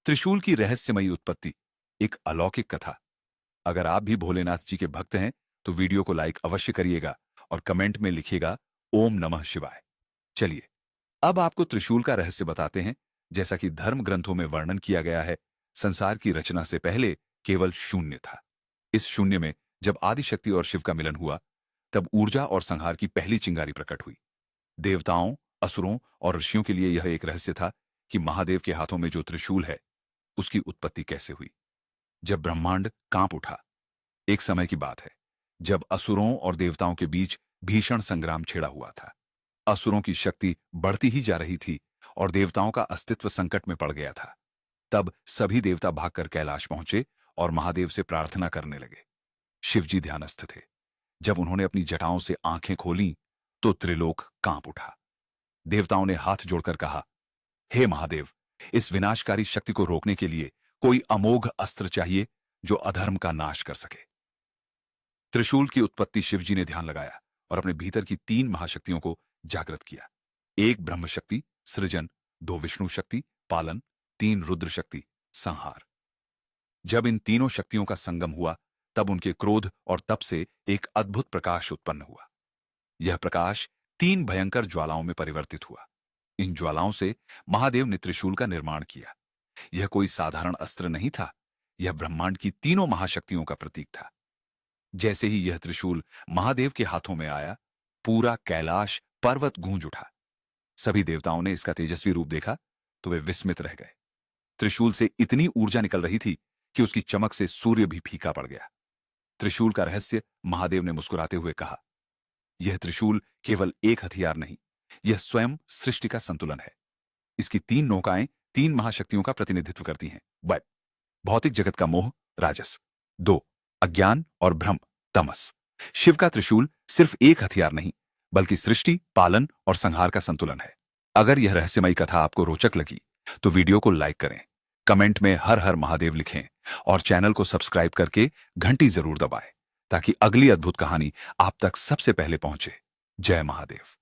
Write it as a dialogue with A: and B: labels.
A: त्रिशूल की रहस्यमयी उत्पत्ति, एक अलौकिक कथा। अगर आप भी भोलेनाथ जी के भक्त हैं तो वीडियो को लाइक अवश्य करिएगा और कमेंट में लिखिएगा ओम नमः शिवाय। चलिए अब आपको त्रिशूल का रहस्य बताते हैं। जैसा कि धर्म ग्रंथों में वर्णन किया गया है, संसार की रचना से पहले केवल शून्य था। इस शून्य में जब आदिशक्ति और शिव का मिलन हुआ, तब ऊर्जा और संहार की पहली चिंगारी प्रकट हुई। देवताओं, असुरों और ऋषियों के लिए यह एक रहस्य था कि महादेव के हाथों में जो त्रिशूल है, उसकी उत्पत्ति कैसे हुई। जब ब्रह्मांड कांप उठा, एक समय की बात है जब असुरों और देवताओं के बीच भीषण संग्राम छिड़ा हुआ था। असुरों की शक्ति बढ़ती ही जा रही थी और देवताओं का अस्तित्व संकट में पड़ गया था। तब सभी देवता भागकर कैलाश पहुंचे और महादेव से प्रार्थना करने लगे। शिवजी ध्यानस्थ थे। जब उन्होंने अपनी जटाओं से आंखें खोलीं तो त्रिलोक कांप उठा। देवताओं ने हाथ जोड़कर कहा, हे महादेव, इस विनाशकारी शक्ति को रोकने के लिए कोई अमोघ अस्त्र चाहिए जो अधर्म का नाश कर सके। त्रिशूल की उत्पत्ति शिवजी ने ध्यान लगाया और अपने भीतर की 3 महाशक्तियों को जागृत किया। 1 ब्रह्म शक्ति सृजन, 2 विष्णु शक्ति पालन, 3 रुद्र शक्ति संहार। जब इन तीनों शक्तियों का संगम हुआ, तब उनके क्रोध और तप से एक अद्भुत प्रकाश उत्पन्न हुआ। यह प्रकाश 3 भयंकर ज्वालाओं में परिवर्तित हुआ। इन ज्वालाओं से महादेव ने त्रिशूल का निर्माण किया। यह कोई साधारण अस्त्र नहीं था, यह ब्रह्मांड की तीनों महाशक्तियों का प्रतीक था। जैसे ही यह त्रिशूल महादेव के हाथों में आया, पूरा कैलाश पर्वत गूंज उठा। सभी देवताओं ने इसका तेजस्वी रूप देखा तो वे विस्मित रह गए। त्रिशूल से इतनी ऊर्जा निकल रही थी कि उसकी चमक से सूर्य भी फीका पड़ गया। त्रिशूल का रहस्य, महादेव ने मुस्कुराते हुए कहा, यह त्रिशूल केवल एक हथियार नहीं, यह स्वयं सृष्टि का संतुलन है। इसकी 3 नौकाएं 3 महाशक्तियों का प्रतिनिधित्व करती हैं। 1 भौतिक जगत का मोह राजस, 2 अज्ञान और भ्रम तमस। शिव का त्रिशूल सिर्फ एक हथियार नहीं, बल्कि सृष्टि, पालन और संहार का संतुलन है। अगर यह रहस्यमयी कथा आपको रोचक लगी तो वीडियो को लाइक करें, कमेंट में हर हर महादेव लिखें और चैनल को सब्सक्राइब करके घंटी जरूर दबाएं ताकि अगली अद्भुत कहानी आप तक सबसे पहले पहुंचे। जय महादेव।